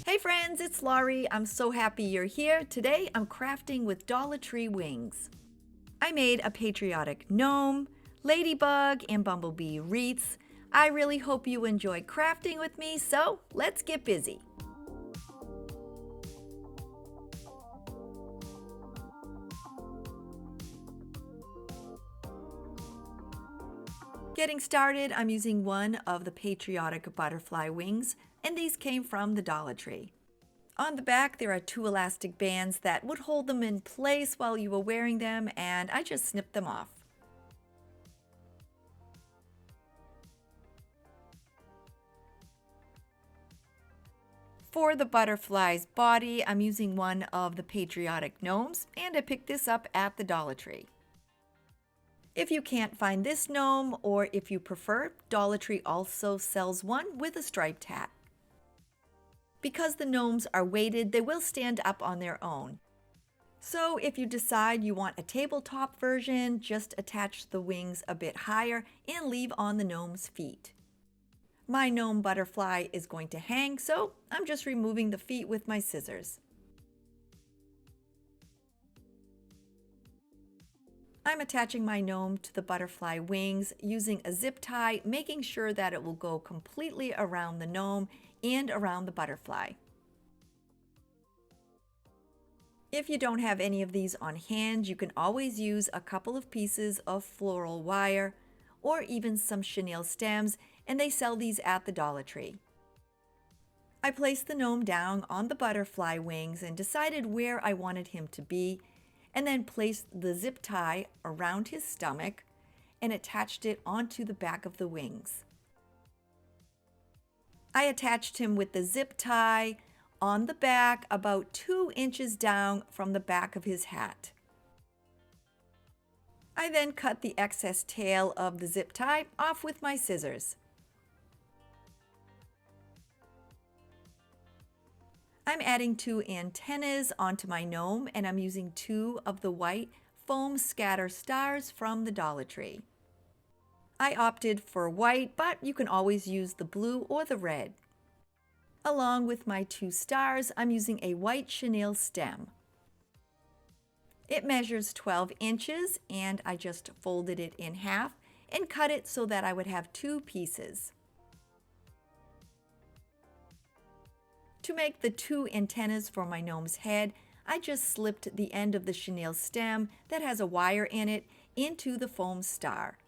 Hey friends, it's Laurie. I'm so happy you're here. Today I'm crafting with Dollar Tree wings. I made a patriotic gnome, ladybug, and bumblebee wreaths. I really hope you enjoy crafting with me, so let's get busy. Getting started, I'm using one of the patriotic butterfly wings, and these came from the Dollar Tree. On the back, there are two elastic bands that would hold them in place while you were wearing them, and I just snipped them off. For the butterfly's body, I'm using one of the patriotic gnomes, and I picked this up at the Dollar Tree. If you can't find this gnome, or if you prefer, Dollar Tree also sells one with a striped hat. Because the gnomes are weighted, they will stand up on their own. So if you decide you want a tabletop version, just attach the wings a bit higher and leave on the gnome's feet. My gnome butterfly is going to hang, so I'm just removing the feet with my scissors. I'm attaching my gnome to the butterfly wings using a zip tie, making sure that it will go completely around the gnome and around the butterfly. If you don't have any of these on hand, you can always use a couple of pieces of floral wire or even some chenille stems, and they sell these at the Dollar Tree. I placed the gnome down on the butterfly wings and decided where I wanted him to be, and then placed the zip tie around his stomach and attached it onto the back of the wings. I attached him with the zip tie on the back about 2 inches down from the back of his hat. I then cut the excess tail of the zip tie off with my scissors. I'm adding 2 antennas onto my gnome, and I'm using 2 of the white foam scatter stars from the Dollar Tree. I opted for white, but you can always use the blue or the red. Along with my 2 stars, I'm using a white chenille stem. It measures 12 inches, and I just folded it in half and cut it so that I would have 2 pieces. To make the 2 antennas for my gnome's head, I just slipped the end of the chenille stem that has a wire in it into the foam star.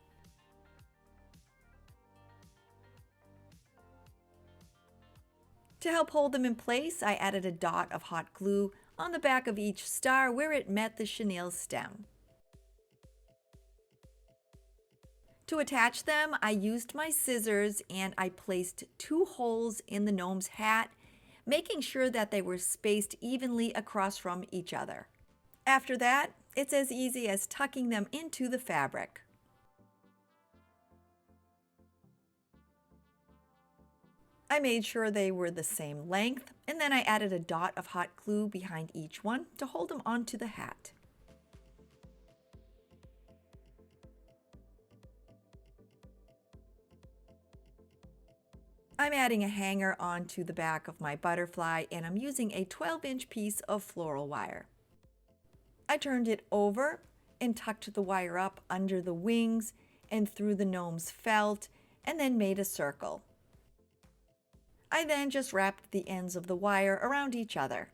To help hold them in place, I added a dot of hot glue on the back of each star where it met the chenille stem. To attach them, I used my scissors and I placed 2 holes in the gnome's hat, making sure that they were spaced evenly across from each other. After that, it's as easy as tucking them into the fabric. I made sure they were the same length, and then I added a dot of hot glue behind each one to hold them onto the hat. I'm adding a hanger onto the back of my butterfly, and I'm using a 12-inch piece of floral wire. I turned it over and tucked the wire up under the wings and through the gnome's felt, and then made a circle. I then just wrapped the ends of the wire around each other.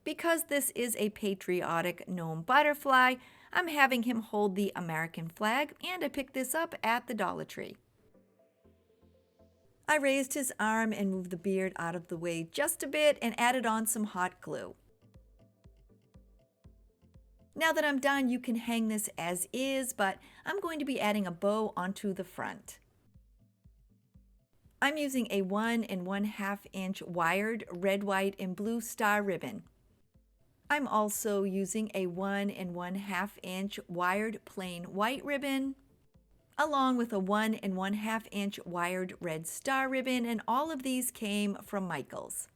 Because this is a patriotic gnome butterfly, I'm having him hold the American flag, and I picked this up at the Dollar Tree. I raised his arm and moved the beard out of the way just a bit and added on some hot glue. Now that I'm done, you can hang this as is, but I'm going to be adding a bow onto the front. I'm using a 1 1/2 inch wired red, white, and blue star ribbon. I'm also using a 1 1/2 inch wired plain white ribbon, along with a 1 1/2 inch wired red star ribbon, and all of these came from Michaels.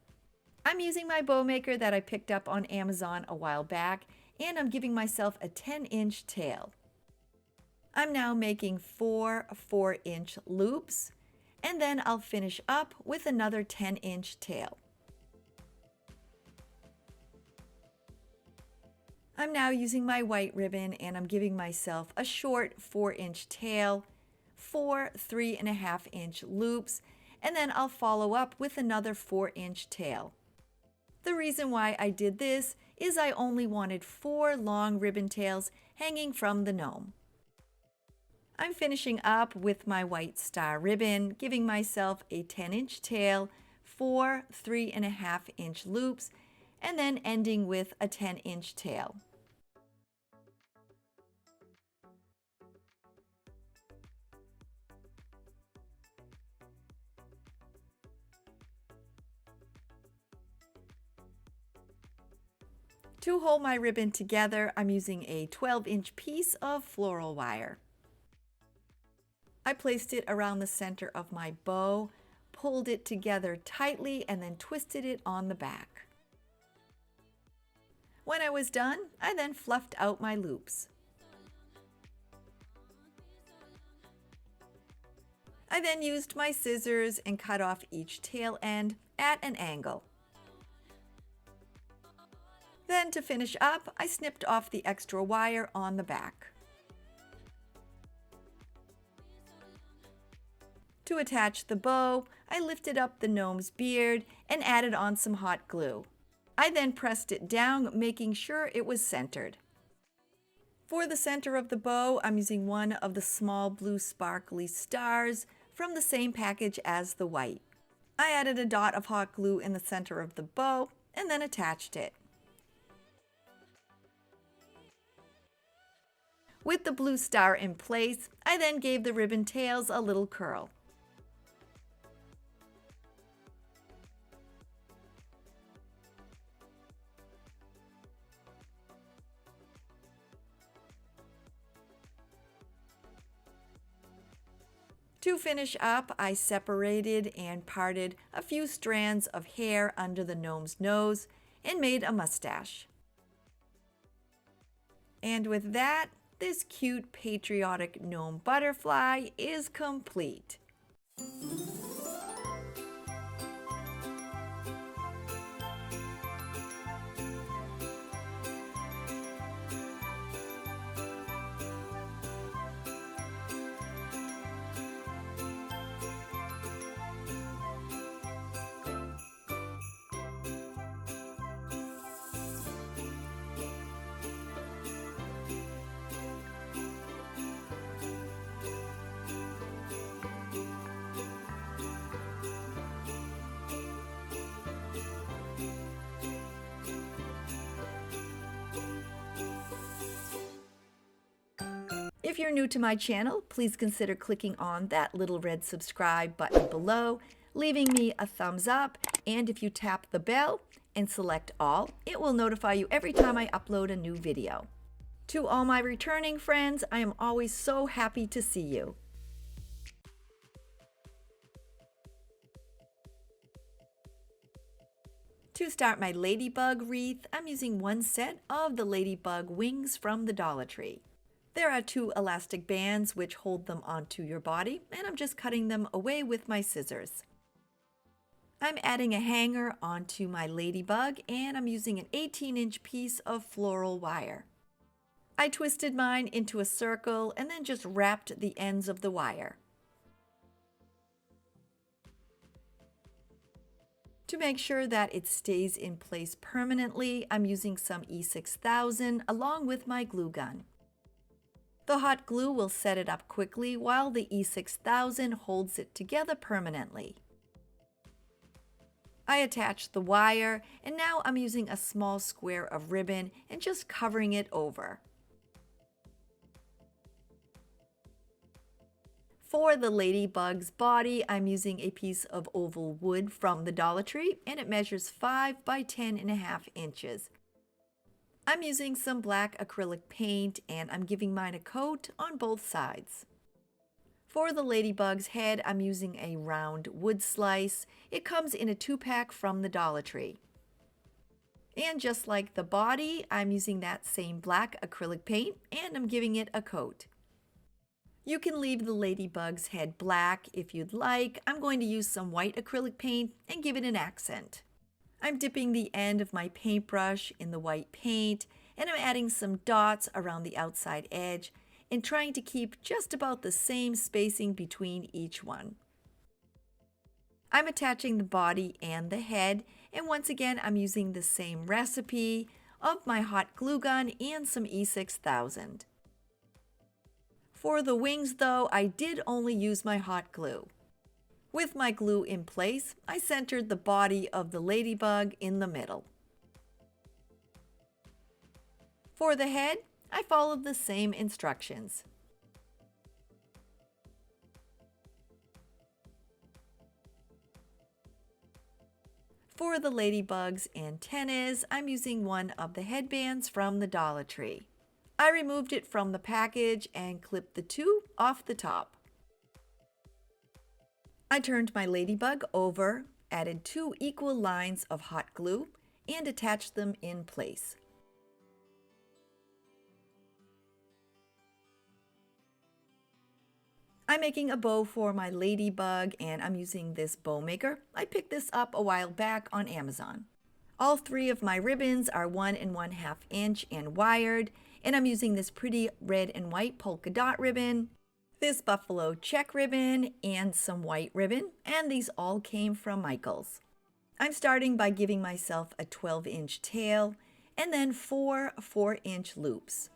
I'm using my bow maker that I picked up on Amazon a while back, and I'm giving myself a 10-inch tail. I'm now making 4 4-inch loops, and then I'll finish up with another 10-inch tail. I'm now using my white ribbon and I'm giving myself a short 4-inch tail, 4 3.5-inch loops, and then I'll follow up with another 4-inch tail. The reason why I did this is I only wanted 4 long ribbon tails hanging from the gnome. I'm finishing up with my white star ribbon, giving myself a 10-inch tail, 4 3.5-inch loops, and then ending with a 10-inch tail. To hold my ribbon together, I'm using a 12-inch piece of floral wire. I placed it around the center of my bow, pulled it together tightly, and then twisted it on the back. When I was done, I then fluffed out my loops. I then used my scissors and cut off each tail end at an angle. Then to finish up, I snipped off the extra wire on the back. To attach the bow, I lifted up the gnome's beard and added on some hot glue. I then pressed it down, making sure it was centered. For the center of the bow, I'm using one of the small blue sparkly stars from the same package as the white. I added a dot of hot glue in the center of the bow and then attached it. With the blue star in place, I then gave the ribbon tails a little curl. To finish up, I separated and parted a few strands of hair under the gnome's nose and made a mustache. And with that, this cute patriotic gnome butterfly is complete. If you're new to my channel, please consider clicking on that little red subscribe button below, leaving me a thumbs up, and if you tap the bell and select all, it will notify you every time I upload a new video. To all my returning friends, I am always so happy to see you. To start my ladybug wreath, I'm using one set of the ladybug wings from the Dollar Tree. There are 2 elastic bands which hold them onto your body, and I'm just cutting them away with my scissors. I'm adding a hanger onto my ladybug, and I'm using an 18-inch piece of floral wire. I twisted mine into a circle and then just wrapped the ends of the wire. To make sure that it stays in place permanently, I'm using some E6000 along with my glue gun. The hot glue will set it up quickly while the E6000 holds it together permanently. I attached the wire, and now I'm using a small square of ribbon and just covering it over. For the ladybug's body, I'm using a piece of oval wood from the Dollar Tree, and it measures 5 by 10.5 inches. I'm using some black acrylic paint, and I'm giving mine a coat on both sides. For the ladybug's head, I'm using a round wood slice. It comes in a 2-pack from the Dollar Tree. And just like the body, I'm using that same black acrylic paint and I'm giving it a coat. You can leave the ladybug's head black if you'd like. I'm going to use some white acrylic paint and give it an accent. I'm dipping the end of my paintbrush in the white paint and I'm adding some dots around the outside edge and trying to keep just about the same spacing between each one. I'm attaching the body and the head, and once again I'm using the same recipe of my hot glue gun and some E6000. For the wings though, I did only use my hot glue. With my glue in place, I centered the body of the ladybug in the middle. For the head, I followed the same instructions. For the ladybug's antennas, I'm using one of the headbands from the Dollar Tree. I removed it from the package and clipped the two off the top. I turned my ladybug over, added 2 equal lines of hot glue, and attached them in place. I'm making a bow for my ladybug and I'm using this bow maker. I picked this up a while back on Amazon. All 3 of my ribbons are 1 1/2 inch and wired, and I'm using this pretty red and white polka dot ribbon, this buffalo check ribbon, and some white ribbon, and these all came from Michaels. I'm starting by giving myself a 12-inch tail and then 4 4-inch loops.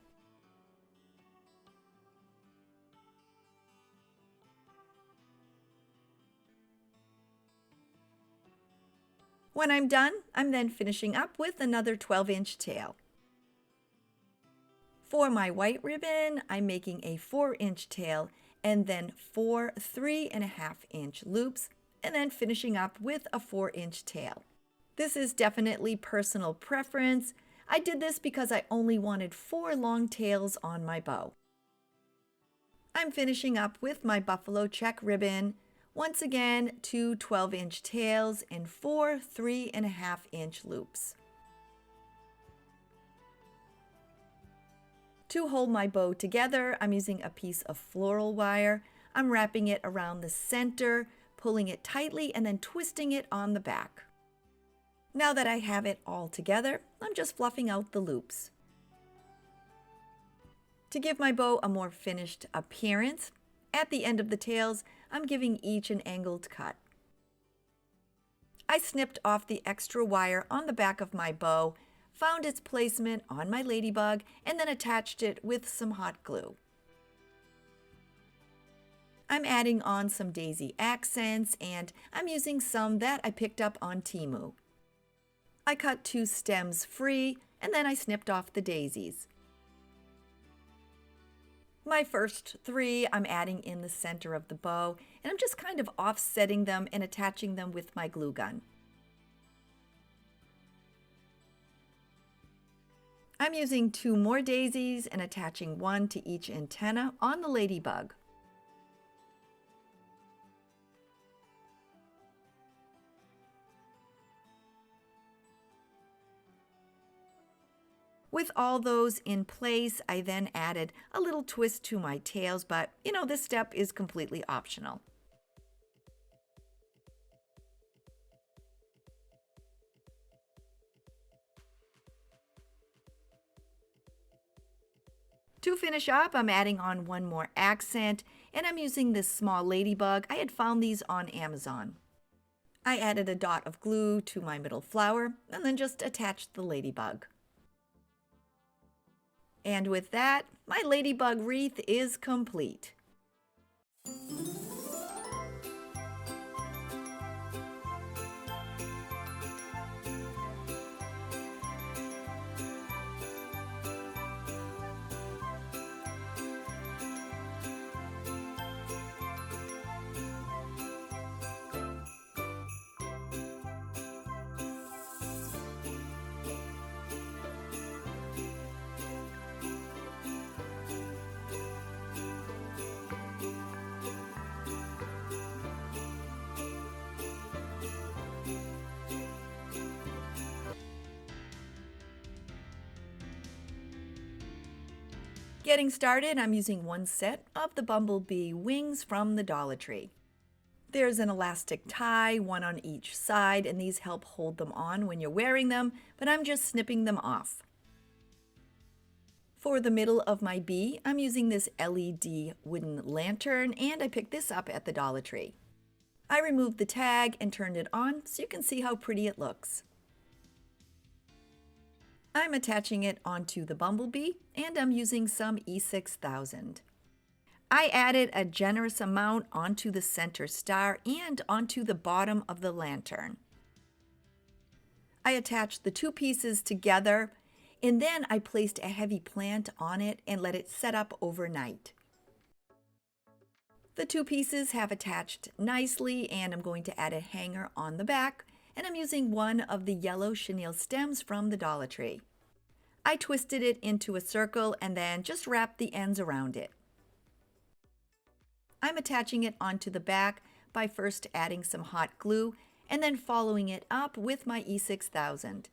When I'm done, I'm then finishing up with another 12-inch tail. For my white ribbon, I'm making a 4-inch tail and then 4 3.5-inch loops, and then finishing up with a 4-inch tail. This is definitely personal preference. I did this because I only wanted 4 long tails on my bow. I'm finishing up with my buffalo check ribbon. Once again, 2 12-inch tails and 4 3.5-inch loops. To hold my bow together, I'm using a piece of floral wire. I'm wrapping it around the center, pulling it tightly, and then twisting it on the back. Now that I have it all together, I'm just fluffing out the loops. To give my bow a more finished appearance, at the end of the tails, I'm giving each an angled cut. I snipped off the extra wire on the back of my bow, found its placement on my ladybug, and then attached it with some hot glue. I'm adding on some daisy accents, and I'm using some that I picked up on Temu. I cut 2 stems free, and then I snipped off the daisies. My first 3 I'm adding in the center of the bow, and I'm just kind of offsetting them and attaching them with my glue gun. I'm using 2 more daisies and attaching 1 to each antenna on the ladybug. With all those in place, I then added a little twist to my tails, but this step is completely optional. To finish up, I'm adding on 1 more accent, and I'm using this small ladybug. I had found these on Amazon. I added a dot of glue to my middle flower, and then just attached the ladybug. And with that, my ladybug wreath is complete. Getting started, I'm using one set of the bumblebee wings from the Dollar Tree. There's an elastic tie, one on each side, and these help hold them on when you're wearing them, but I'm just snipping them off. For the middle of my bee, I'm using this LED wooden lantern, and I picked this up at the Dollar Tree. I removed the tag and turned it on so you can see how pretty it looks. I'm attaching it onto the bumblebee, and I'm using some E6000. I added a generous amount onto the center star and onto the bottom of the lantern. I attached the two pieces together, and then I placed a heavy plant on it and let it set up overnight. The two pieces have attached nicely, and I'm going to add a hanger on the back, and I'm using one of the yellow chenille stems from the Dollar Tree. I twisted it into a circle and then just wrapped the ends around it. I'm attaching it onto the back by first adding some hot glue and then following it up with my E6000.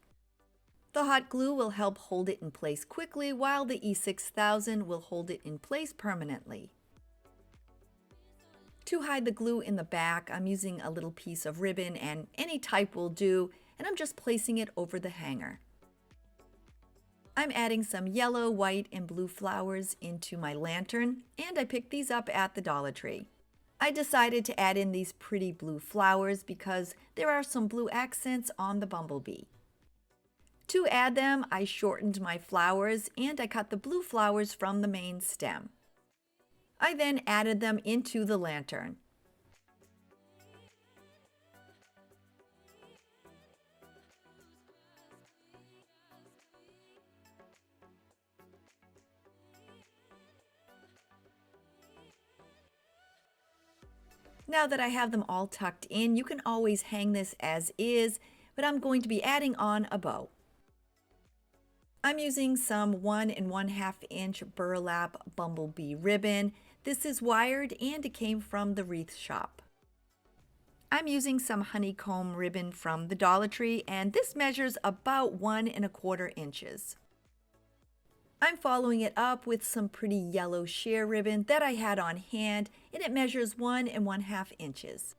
The hot glue will help hold it in place quickly, while the E6000 will hold it in place permanently. To hide the glue in the back, I'm using a little piece of ribbon, and any type will do, and I'm just placing it over the hanger. I'm adding some yellow, white, and blue flowers into my lantern, and I picked these up at the Dollar Tree. I decided to add in these pretty blue flowers because there are some blue accents on the bumblebee. To add them, I shortened my flowers and I cut the blue flowers from the main stem. I then added them into the lantern. Now that I have them all tucked in, you can always hang this as is, but I'm going to be adding on a bow. I'm using some 1 1/2 inch burlap bumblebee ribbon. This is wired and it came from the wreath shop. I'm using some honeycomb ribbon from the Dollar Tree, and this measures about 1 1/4 inches. I'm following it up with some pretty yellow sheer ribbon that I had on hand, and it measures 1 1/2 inches.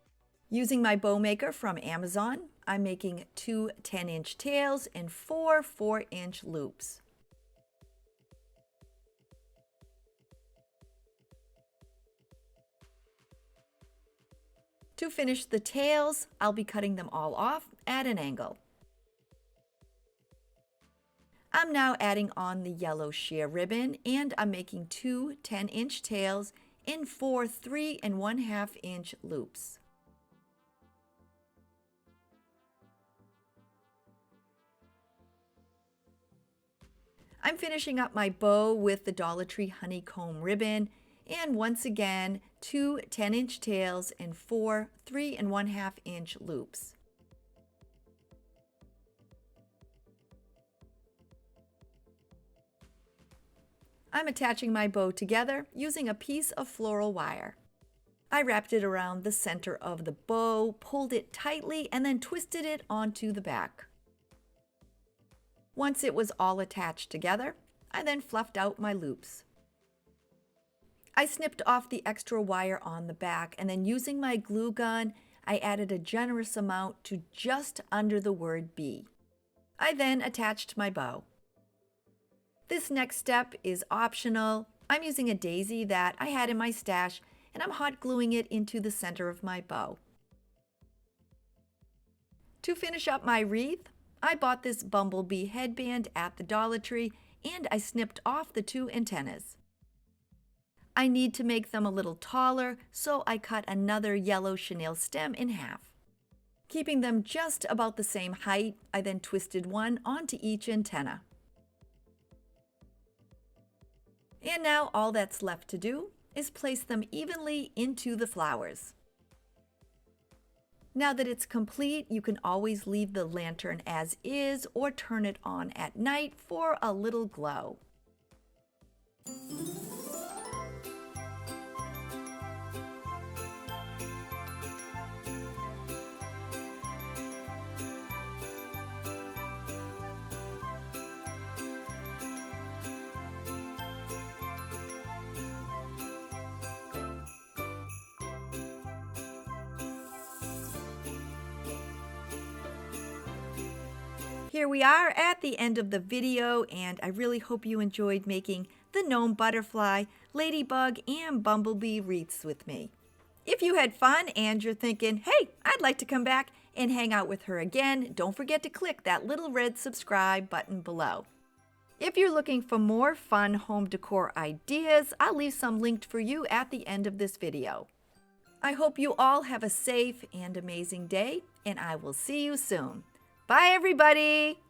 Using my bow maker from Amazon, I'm making 2 10-inch tails and 4 4-inch loops. To finish the tails, I'll be cutting them all off at an angle. I'm now adding on the yellow sheer ribbon, and I'm making 2 10-inch tails and 4 3 1/2 inch loops. I'm finishing up my bow with the Dollar Tree honeycomb ribbon, and once again 2 10-inch tails and 4 3 1/2 inch loops. I'm attaching my bow together using a piece of floral wire. I wrapped it around the center of the bow, pulled it tightly, and then twisted it onto the back. Once it was all attached together, I then fluffed out my loops. I snipped off the extra wire on the back, and then using my glue gun, I added a generous amount to just under the word bee. I then attached my bow. This next step is optional. I'm using a daisy that I had in my stash, and I'm hot gluing it into the center of my bow. To finish up my wreath, I bought this bumblebee headband at the Dollar Tree, and I snipped off the 2 antennas. I need to make them a little taller, so I cut another yellow chenille stem in half. Keeping them just about the same height, I then twisted one onto each antenna. And now all that's left to do is place them evenly into the flowers. Now that it's complete, you can always leave the lantern as is or turn it on at night for a little glow. Here we are at the end of the video, and I really hope you enjoyed making the gnome butterfly, ladybug, and bumblebee wreaths with me. If you had fun and you're thinking, hey, I'd like to come back and hang out with her again, don't forget to click that little red subscribe button below. If you're looking for more fun home decor ideas, I'll leave some linked for you at the end of this video. I hope you all have a safe and amazing day, and I will see you soon. Bye, everybody!